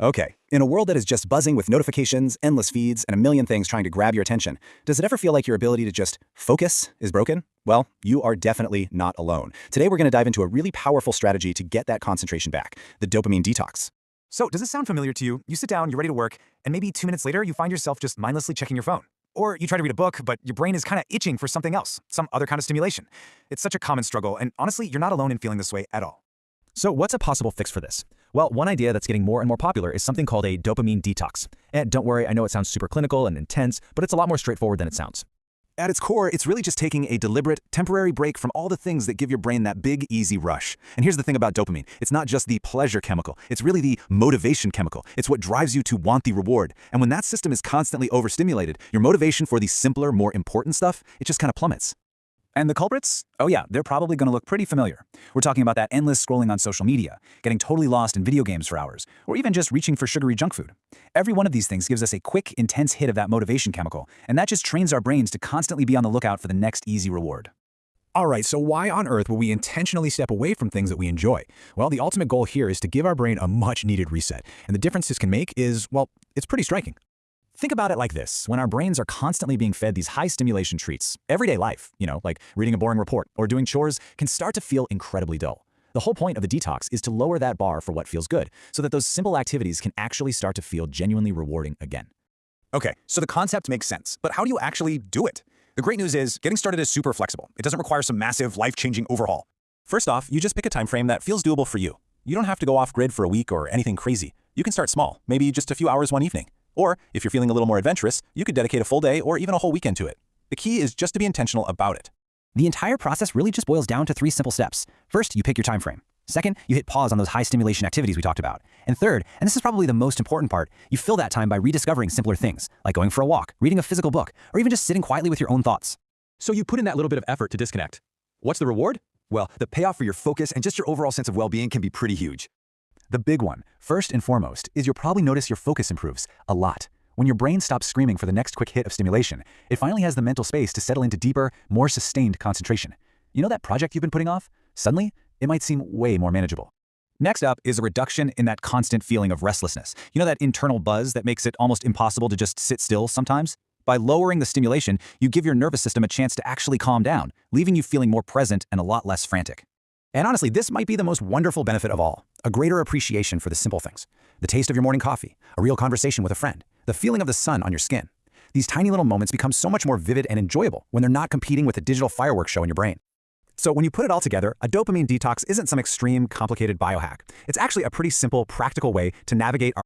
Okay, in a world that is just buzzing with notifications, endless feeds, and a million things trying to grab your attention, does it ever feel like your ability to just focus is broken? Well, you are definitely not alone. Today we're going to dive into a really powerful strategy to get that concentration back, the dopamine detox. So, does this sound familiar to you? You sit down, you're ready to work, and maybe 2 minutes later, you find yourself just mindlessly checking your phone. Or you try to read a book, but your brain is kind of itching for something else, some other kind of stimulation. It's such a common struggle, and honestly, you're not alone in feeling this way at all. So what's a possible fix for this? Well, one idea that's getting more and more popular is something called a dopamine detox. And don't worry, I know it sounds super clinical and intense, but it's a lot more straightforward than it sounds. At its core, it's really just taking a deliberate, temporary break from all the things that give your brain that big, easy rush. And here's the thing about dopamine. It's not just the pleasure chemical. It's really the motivation chemical. It's what drives you to want the reward. And when that system is constantly overstimulated, your motivation for the simpler, more important stuff, it just kind of plummets. And the culprits? Oh yeah, they're probably going to look pretty familiar. We're talking about that endless scrolling on social media, getting totally lost in video games for hours, or even just reaching for sugary junk food. Every one of these things gives us a quick, intense hit of that motivation chemical, and that just trains our brains to constantly be on the lookout for the next easy reward. Alright, so why on earth would we intentionally step away from things that we enjoy? Well, the ultimate goal here is to give our brain a much-needed reset, and the difference this can make is, well, it's pretty striking. Think about it like this. When our brains are constantly being fed these high-stimulation treats, everyday life, like reading a boring report or doing chores, can start to feel incredibly dull. The whole point of the detox is to lower that bar for what feels good, so that those simple activities can actually start to feel genuinely rewarding again. Okay, so the concept makes sense, but how do you actually do it? The great news is, getting started is super flexible. It doesn't require some massive, life-changing overhaul. First off, you just pick a time frame that feels doable for you. You don't have to go off-grid for a week or anything crazy. You can start small, maybe just a few hours one evening. Or, if you're feeling a little more adventurous, you could dedicate a full day or even a whole weekend to it. The key is just to be intentional about it. The entire process really just boils down to 3 simple steps. First, you pick your time frame. Second, you hit pause on those high stimulation activities we talked about. And third, and this is probably the most important part, you fill that time by rediscovering simpler things, like going for a walk, reading a physical book, or even just sitting quietly with your own thoughts. So you put in that little bit of effort to disconnect. What's the reward? Well, the payoff for your focus and just your overall sense of well-being can be pretty huge. The big one, first and foremost, is you'll probably notice your focus improves a lot. When your brain stops screaming for the next quick hit of stimulation, it finally has the mental space to settle into deeper, more sustained concentration. You know that project you've been putting off? Suddenly, it might seem way more manageable. Next up is a reduction in that constant feeling of restlessness. You know that internal buzz that makes it almost impossible to just sit still sometimes? By lowering the stimulation, you give your nervous system a chance to actually calm down, leaving you feeling more present and a lot less frantic. And honestly, this might be the most wonderful benefit of all, a greater appreciation for the simple things. The taste of your morning coffee, a real conversation with a friend, the feeling of the sun on your skin. These tiny little moments become so much more vivid and enjoyable when they're not competing with the digital fireworks show in your brain. So when you put it all together, a dopamine detox isn't some extreme, complicated biohack. It's actually a pretty simple, practical way to navigate our